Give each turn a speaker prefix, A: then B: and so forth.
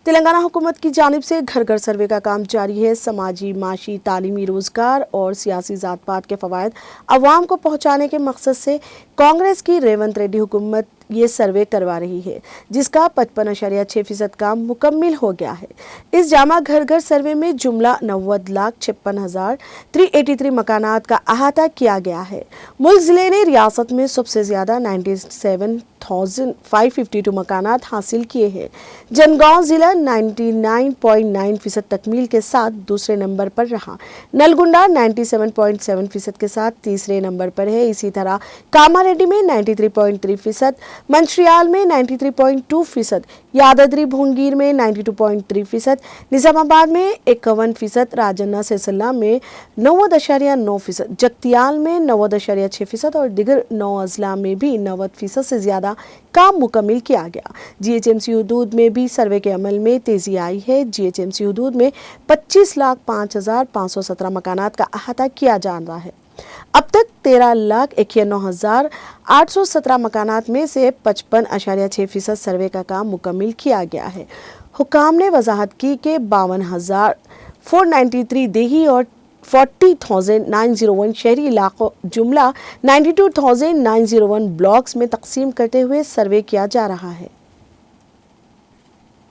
A: تلنگانہ حکومت کی جانب سے گھر گھر سروے کا کام جاری ہے۔ سماجی، معاشی، تعلیمی، روزگار اور سیاسی ذات پات کے فوائد عوام کو پہنچانے کے مقصد سے کانگریس کی ریونت ریڈی حکومت یہ سروے کروا رہی ہے، جس کا 55.6% کام مکمل ہو گیا ہے۔ اس جامع گھر گھر سروے میں جملہ 90,56,383 مکانات کا احاطہ کیا گیا ہے۔ ملک ضلع نے ریاست میں سب سے زیادہ 97,552 مکانات حاصل کیے ہیں۔ جنگاؤں ضلع 99.9% تکمیل کے ساتھ دوسرے نمبر پر رہا۔ نلگنڈا 97.7% کے ساتھ تیسرے نمبر پر ہے۔ اسی طرح کاماریڈی میں 93.3%، منچریال میں 93.2%، یادادری بھونگیر میں 92.3%، نظام آباد میں 51%، راجنا سرسلہ میں 90.9%، جگتیال میں 90.6% اور دیگر 9 اضلاع میں بھی 90% سے زیادہ کام مکمل کیا گیا۔ GHMC حدود میں بھی سروے کے عمل میں تیزی آئی ہے۔ GHMC حدود میں 25,05,517 مکانات کا احاطہ کیا جا رہا ہے۔ اب تک 13,91,817 مکانات میں سے 55.6% سروے کا کام مکمل کیا گیا ہے۔ حکام نے وضاحت کی کہ 52,493 دیہی اور 40,901 شہری علاقوں جملہ 92,901 بلاکس میں تقسیم کرتے ہوئے سروے کیا جا رہا ہے۔